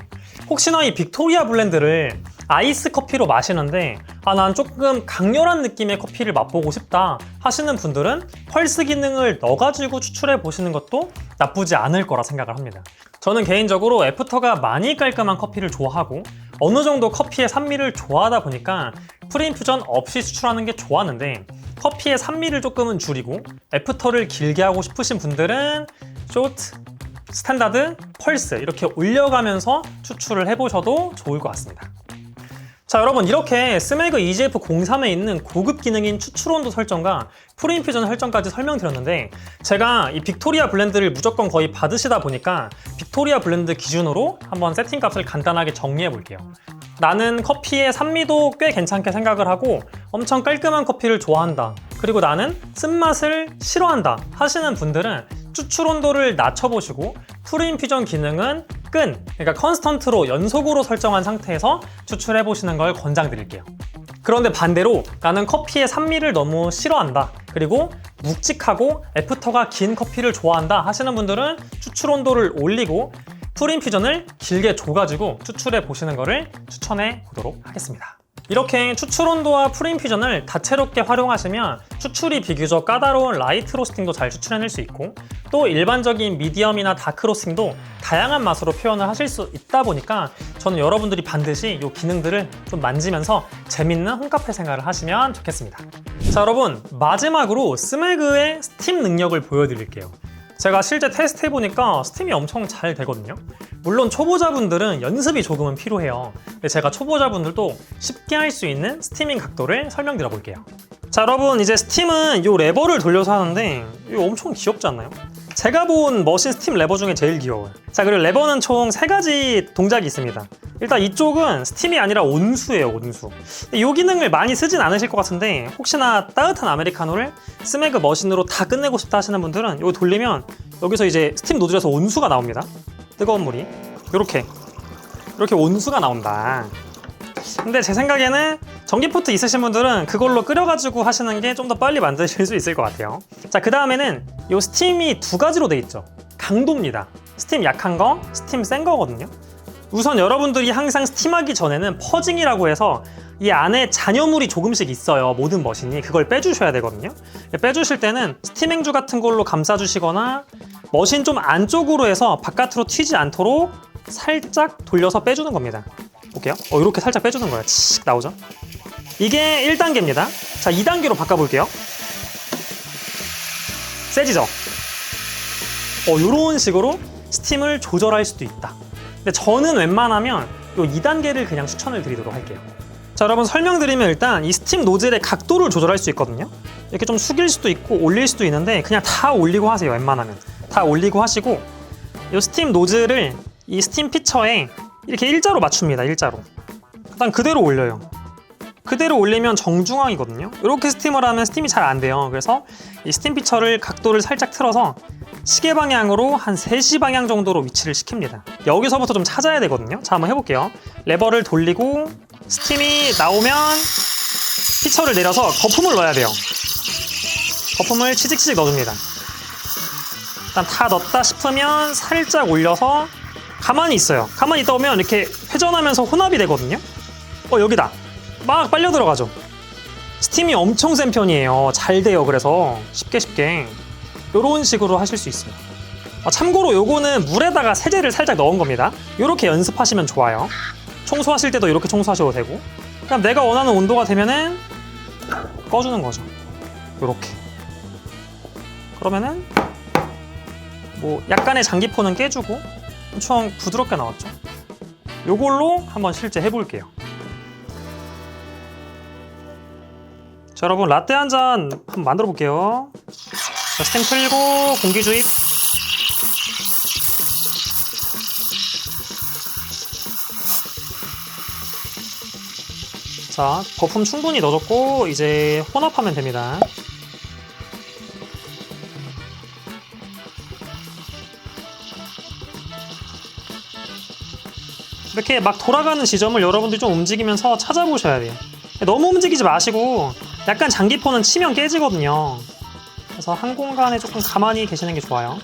혹시나 이 빅토리아 블렌드를 아이스 커피로 마시는데 난 조금 강렬한 느낌의 커피를 맛보고 싶다 하시는 분들은 펄스 기능을 넣어가지고 추출해 보시는 것도 나쁘지 않을 거라 생각을 합니다. 저는 개인적으로 애프터가 많이 깔끔한 커피를 좋아하고 어느 정도 커피의 산미를 좋아하다 보니까 풀인퓨전 없이 추출하는 게 좋았는데, 커피의 산미를 조금은 줄이고 애프터를 길게 하고 싶으신 분들은 쇼트, 스탠다드, 펄스 이렇게 올려가면서 추출을 해보셔도 좋을 것 같습니다. 자, 여러분 이렇게 스매그 EGF03에 있는 고급 기능인 추출 온도 설정과 풀인퓨전 설정까지 설명드렸는데, 제가 이 빅토리아 블렌드를 무조건 거의 받으시다 보니까 빅토리아 블렌드 기준으로 한번 세팅값을 간단하게 정리해 볼게요. 나는 커피의 산미도 꽤 괜찮게 생각을 하고 엄청 깔끔한 커피를 좋아한다, 그리고 나는 쓴맛을 싫어한다 하시는 분들은 추출 온도를 낮춰보시고 풀인퓨전 기능은 그러니까 컨스턴트로 연속으로 설정한 상태에서 추출해보시는 걸 권장드릴게요. 그런데 반대로 나는 커피의 산미를 너무 싫어한다, 그리고 묵직하고 애프터가 긴 커피를 좋아한다 하시는 분들은 추출 온도를 올리고 풀인퓨전을 길게 줘가지고 추출해 보시는 거를 추천해 보도록 하겠습니다. 이렇게 추출 온도와 풀인퓨전을 다채롭게 활용하시면 추출이 비교적 까다로운 라이트 로스팅도 잘 추출해낼 수 있고, 또 일반적인 미디엄이나 다크 로스팅도 다양한 맛으로 표현을 하실 수 있다 보니까 저는 여러분들이 반드시 이 기능들을 좀 만지면서 재밌는 홈카페 생활을 하시면 좋겠습니다. 자, 여러분 마지막으로 스매그의 스팀 능력을 보여드릴게요. 제가 실제 테스트 해보니까 스팀이 엄청 잘 되거든요. 물론 초보자분들은 연습이 조금은 필요해요. 근데 제가 초보자분들도 쉽게 할 수 있는 스티밍 각도를 설명드려 볼게요. 자, 여러분 이제 스팀은 이 레버를 돌려서 하는데 이거 엄청 귀엽지 않나요? 제가 본 머신 스팀 레버 중에 제일 귀여워요. 자, 그리고 레버는 총 3가지 동작이 있습니다. 일단 이쪽은 스팀이 아니라 온수예요, 온수. 이 기능을 많이 쓰진 않으실 것 같은데 혹시나 따뜻한 아메리카노를 스매그 머신으로 다 끝내고 싶다 하시는 분들은 이거 돌리면 여기서 이제 스팀 노즐에서 온수가 나옵니다. 뜨거운 물이 이렇게 온수가 나온다. 근데 제 생각에는 전기포트 있으신 분들은 그걸로 끓여가지고 하시는 게 좀 더 빨리 만드실 수 있을 것 같아요. 자, 그 다음에는 이 스팀이 두 가지로 돼 있죠. 강도입니다. 스팀 약한 거, 스팀 센 거거든요. 우선 여러분들이 항상 스팀하기 전에는 퍼징이라고 해서 이 안에 잔여물이 조금씩 있어요. 모든 머신이. 그걸 빼주셔야 되거든요. 빼주실 때는 스팀 행주 같은 걸로 감싸주시거나 머신 좀 안쪽으로 해서 바깥으로 튀지 않도록 살짝 돌려서 빼주는 겁니다. 볼게요. 이렇게 살짝 빼주는 거예요. 칙 나오죠? 이게 1단계입니다. 자, 2단계로 바꿔볼게요. 세지죠? 이런 식으로 스팀을 조절할 수도 있다. 근데 저는 웬만하면 이 2단계를 그냥 추천을 드리도록 할게요. 자, 여러분 설명드리면 일단 이 스팀 노즐의 각도를 조절할 수 있거든요. 이렇게 좀 숙일 수도 있고 올릴 수도 있는데 그냥 다 올리고 하세요. 웬만하면 다 올리고 하시고 이 스팀 노즐을 이 스팀 피처에 이렇게 일자로 맞춥니다. 일자로. 일단 그대로 올려요. 그대로 올리면 정중앙이거든요. 이렇게 스팀을 하면 스팀이 잘 안 돼요. 그래서 이 스팀 피처를 각도를 살짝 틀어서 시계 방향으로 한 3시 방향 정도로 위치를 시킵니다. 여기서부터 좀 찾아야 되거든요. 자, 한번 해볼게요. 레버를 돌리고 스팀이 나오면 피처를 내려서 거품을 넣어야 돼요. 거품을 치직치직 넣어줍니다. 일단 다 넣었다 싶으면 살짝 올려서 가만히 있어요. 가만히 있다 보면 이렇게 회전하면서 혼합이 되거든요. 여기다. 막 빨려 들어가죠. 스팀이 엄청 센 편이에요. 잘 돼요. 그래서 쉽게 이런 식으로 하실 수 있어요. 참고로 요거는 물에다가 세제를 살짝 넣은 겁니다. 이렇게 연습하시면 좋아요. 청소하실 때도 이렇게 청소하셔도 되고, 그냥 내가 원하는 온도가 되면은 꺼주는 거죠. 이렇게. 그러면은 뭐 약간의 장기포는 깨주고 엄청 부드럽게 나왔죠. 요걸로 한번 실제 해볼게요. 자, 여러분 라떼 한 잔 한번 만들어 볼게요. 자, 스팀 틀고 공기 주입. 자, 거품 충분히 넣어줬고 이제 혼합하면 됩니다. 이렇게 막 돌아가는 지점을 여러분들이 좀 움직이면서 찾아보셔야 돼요. 너무 움직이지 마시고 약간 장기포는 치면 깨지거든요. 그래서 한 공간에 조금 가만히 계시는 게 좋아요.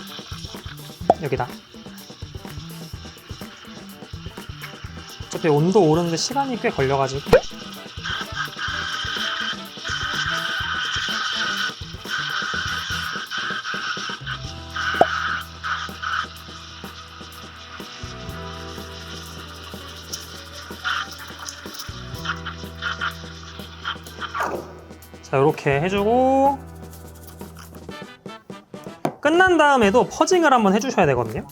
여기다. 어차피 온도 오르는데 시간이 꽤 걸려가지고. 자, 이렇게 해주고 끝난 다음에도 퍼징을 한번 해주셔야 되거든요.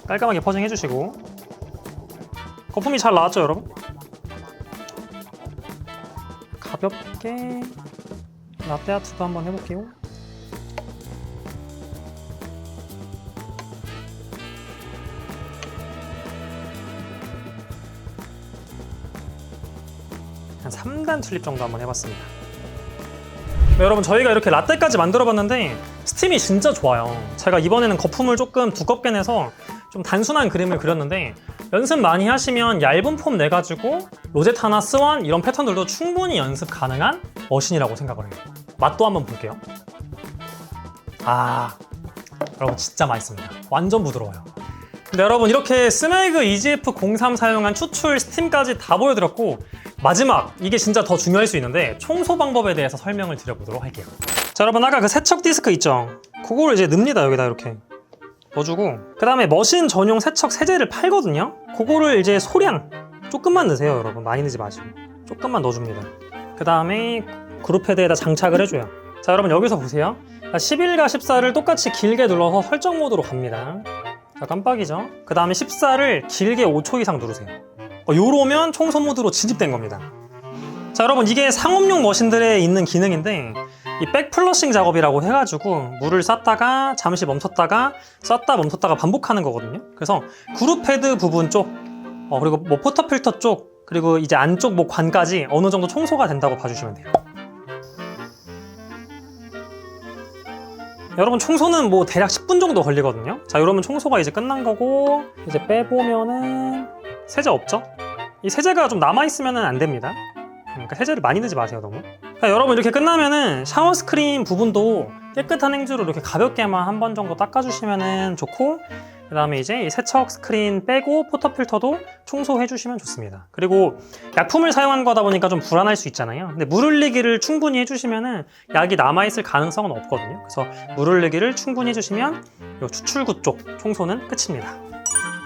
깔끔하게 퍼징 해주시고. 거품이 잘 나왔죠, 여러분? 가볍게 라떼 아트도 한번 해볼게요. 한 3단 튤립 정도 한번 해봤습니다. 네, 여러분 저희가 이렇게 라떼까지 만들어봤는데 스팀이 진짜 좋아요. 제가 이번에는 거품을 조금 두껍게 내서 좀 단순한 그림을 그렸는데 연습 많이 하시면 얇은 폼 내가지고 로제타나 스완 이런 패턴들도 충분히 연습 가능한 머신이라고 생각을 해요. 맛도 한번 볼게요. 여러분 진짜 맛있습니다. 완전 부드러워요. 근데 여러분 이렇게 스메그 EGF03 사용한 추출 스팀까지 다 보여드렸고 마지막 이게 진짜 더 중요할 수 있는데 청소 방법에 대해서 설명을 드려보도록 할게요. 자, 여러분 아까 그 세척 디스크 있죠? 그걸 이제 넣습니다. 여기다 이렇게 넣어주고 그 다음에 머신 전용 세척 세제를 팔거든요. 그거를 이제 소량 조금만 넣으세요. 여러분 많이 넣지 마시고 조금만 넣어줍니다. 그 다음에 그룹 패드에다 장착을 해줘요. 자, 여러분 여기서 보세요. 11과 14를 똑같이 길게 눌러서 설정 모드로 갑니다. 자, 깜빡이죠? 그 다음에 14를 길게 5초 이상 누르세요. 요러면 청소 모드로 진입된 겁니다. 자, 여러분 이게 상업용 머신들에 있는 기능인데 이 백플러싱 작업이라고 해가지고 물을 쐈다가 잠시 멈췄다가 쐈다 멈췄다가 반복하는 거거든요. 그래서 그룹 패드 부분 쪽 그리고 뭐 포터 필터 쪽 그리고 이제 안쪽 뭐 관까지 어느 정도 청소가 된다고 봐주시면 돼요. 여러분 청소는 뭐 대략 10분 정도 걸리거든요. 자, 이러면 청소가 이제 끝난 거고 이제 빼보면은 세제 없죠? 이 세제가 좀 남아있으면 안 됩니다. 그러니까 세제를 많이 넣지 마세요, 너무. 그러니까 여러분 이렇게 끝나면은 샤워 스크린 부분도 깨끗한 행주로 이렇게 가볍게만 한 번 정도 닦아주시면 좋고, 그 다음에 이제 이 세척 스크린 빼고 포터 필터도 청소해 주시면 좋습니다. 그리고 약품을 사용한 거다 보니까 좀 불안할 수 있잖아요. 근데 물 흘리기를 충분히 해주시면은 약이 남아있을 가능성은 없거든요. 그래서 물 흘리기를 충분히 해주시면 이 추출구 쪽 청소는 끝입니다.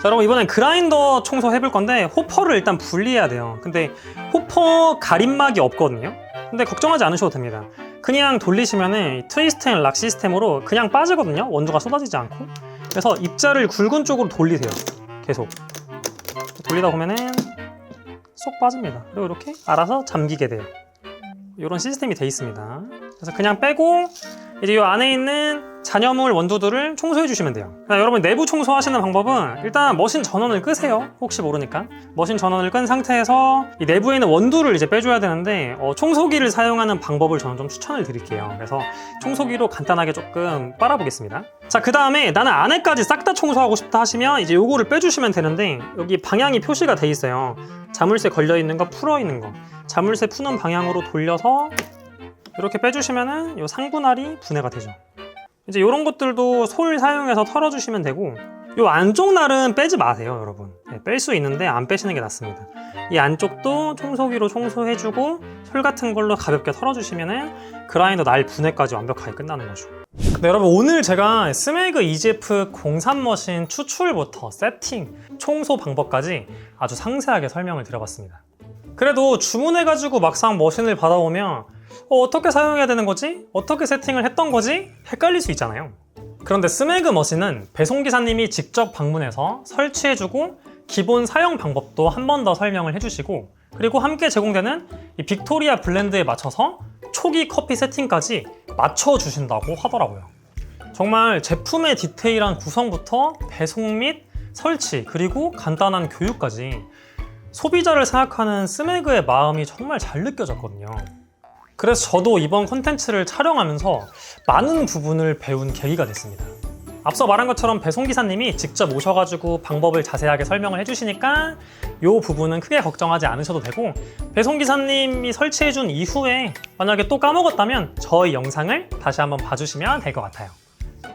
자, 여러분 이번엔 그라인더 청소 해볼 건데 호퍼를 일단 분리해야 돼요. 근데 호퍼 가림막이 없거든요. 근데 걱정하지 않으셔도 됩니다. 그냥 돌리시면은 트위스트 앤 락 시스템으로 그냥 빠지거든요. 원두가 쏟아지지 않고. 그래서 입자를 굵은 쪽으로 돌리세요. 계속 돌리다 보면은 쏙 빠집니다. 그리고 이렇게 알아서 잠기게 돼요. 이런 시스템이 돼 있습니다. 그래서 그냥 빼고 이제 이 안에 있는 잔여물 원두들을 청소해 주시면 돼요. 여러분 내부 청소하시는 방법은 일단 머신 전원을 끄세요. 혹시 모르니까 머신 전원을 끈 상태에서 이 내부에 있는 원두를 이제 빼줘야 되는데 청소기를 사용하는 방법을 저는 좀 추천을 드릴게요. 그래서 청소기로 간단하게 조금 빨아보겠습니다. 자, 그 다음에 나는 안에까지 싹 다 청소하고 싶다 하시면 이제 요거를 빼주시면 되는데 여기 방향이 표시가 돼 있어요. 자물쇠 걸려있는 거, 풀어있는 거, 자물쇠 푸는 방향으로 돌려서 이렇게 빼주시면은 요 상분할이 분해가 되죠. 이제 이런 것들도 솔 사용해서 털어주시면 되고, 요 안쪽 날은 빼지 마세요, 여러분. 네, 뺄 수 있는데 안 빼시는 게 낫습니다. 이 안쪽도 청소기로 청소해주고 솔 같은 걸로 가볍게 털어주시면은 그라인더 날 분해까지 완벽하게 끝나는 거죠. 근데 여러분 오늘 제가 스메그 EGF 03 머신 추출부터 세팅, 청소 방법까지 아주 상세하게 설명을 드려봤습니다. 그래도 주문해가지고 막상 머신을 받아오면 어떻게 사용해야 되는 거지? 어떻게 세팅을 했던 거지? 헷갈릴 수 있잖아요. 그런데 스메그 머신은 배송기사님이 직접 방문해서 설치해주고 기본 사용 방법도 한 번 더 설명을 해주시고, 그리고 함께 제공되는 이 빅토리아 블렌드에 맞춰서 초기 커피 세팅까지 맞춰주신다고 하더라고요. 정말 제품의 디테일한 구성부터 배송 및 설치, 그리고 간단한 교육까지 소비자를 생각하는 스메그의 마음이 정말 잘 느껴졌거든요. 그래서 저도 이번 콘텐츠를 촬영하면서 많은 부분을 배운 계기가 됐습니다. 앞서 말한 것처럼 배송기사님이 직접 오셔가지고 방법을 자세하게 설명을 해주시니까 이 부분은 크게 걱정하지 않으셔도 되고, 배송기사님이 설치해준 이후에 만약에 또 까먹었다면 저희 영상을 다시 한번 봐주시면 될 것 같아요.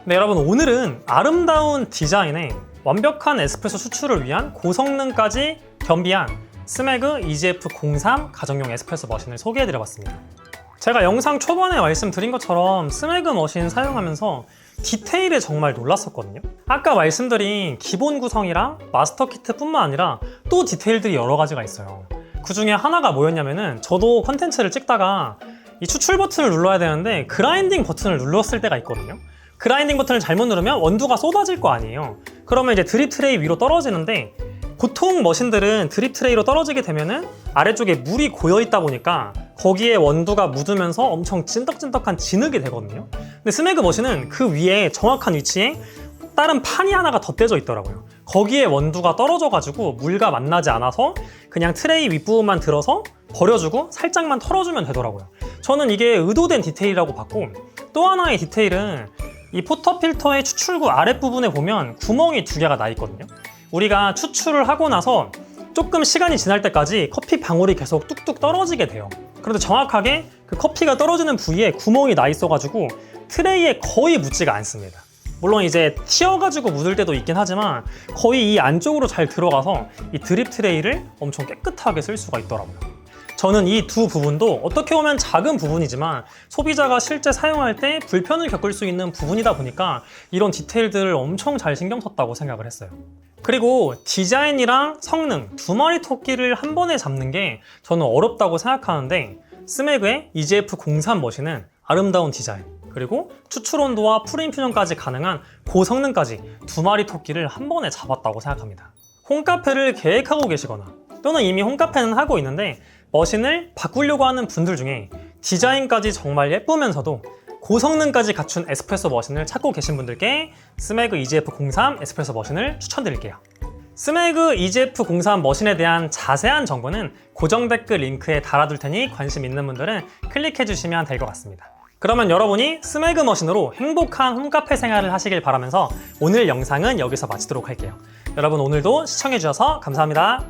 네, 여러분 오늘은 아름다운 디자인에 완벽한 에스프레소 추출을 위한 고성능까지 겸비한 스메그 EGF 03 가정용 에스프레소 머신을 소개해드려봤습니다. 제가 영상 초반에 말씀드린 것처럼 스메그 머신 사용하면서 디테일에 정말 놀랐었거든요. 아까 말씀드린 기본 구성이랑 마스터 키트뿐만 아니라 또 디테일들이 여러 가지가 있어요. 그 중에 하나가 뭐였냐면은 저도 컨텐츠를 찍다가 이 추출 버튼을 눌러야 되는데 그라인딩 버튼을 눌렀을 때가 있거든요. 그라인딩 버튼을 잘못 누르면 원두가 쏟아질 거 아니에요. 그러면 이제 드립 트레이 위로 떨어지는데, 보통 머신들은 드립 트레이로 떨어지게 되면은 아래쪽에 물이 고여 있다 보니까 거기에 원두가 묻으면서 엄청 찐덕찐덕한 진흙이 되거든요. 근데 스메그 머신은 그 위에 정확한 위치에 다른 판이 하나가 덧대져 있더라고요. 거기에 원두가 떨어져가지고 물과 만나지 않아서 그냥 트레이 윗부분만 들어서 버려주고 살짝만 털어주면 되더라고요. 저는 이게 의도된 디테일이라고 봤고, 또 하나의 디테일은 이 포터 필터의 추출구 아랫부분에 보면 구멍이 2개가 나 있거든요. 우리가 추출을 하고 나서 조금 시간이 지날 때까지 커피 방울이 계속 뚝뚝 떨어지게 돼요. 그런데 정확하게 그 커피가 떨어지는 부위에 구멍이 나 있어가지고 트레이에 거의 묻지가 않습니다. 물론 이제 튀어가지고 묻을 때도 있긴 하지만 거의 이 안쪽으로 잘 들어가서 이 드립 트레이를 엄청 깨끗하게 쓸 수가 있더라고요. 저는 이 두 부분도 어떻게 보면 작은 부분이지만 소비자가 실제 사용할 때 불편을 겪을 수 있는 부분이다 보니까 이런 디테일들을 엄청 잘 신경 썼다고 생각을 했어요. 그리고 디자인이랑 성능 두 마리 토끼를 한 번에 잡는 게 저는 어렵다고 생각하는데, 스메그의 EGF 03 머신은 아름다운 디자인, 그리고 추출 온도와 풀인퓨전까지 가능한 고성능까지 두 마리 토끼를 한 번에 잡았다고 생각합니다. 홈카페를 계획하고 계시거나 또는 이미 홈카페는 하고 있는데 머신을 바꾸려고 하는 분들 중에 디자인까지 정말 예쁘면서도 고성능까지 갖춘 에스프레소 머신을 찾고 계신 분들께 스메그 EGF 03 에스프레소 머신을 추천드릴게요. 스메그 EGF 03 머신에 대한 자세한 정보는 고정 댓글 링크에 달아둘 테니 관심 있는 분들은 클릭해 주시면 될 것 같습니다. 그러면 여러분이 스메그 머신으로 행복한 홈카페 생활을 하시길 바라면서 오늘 영상은 여기서 마치도록 할게요. 여러분 오늘도 시청해 주셔서 감사합니다.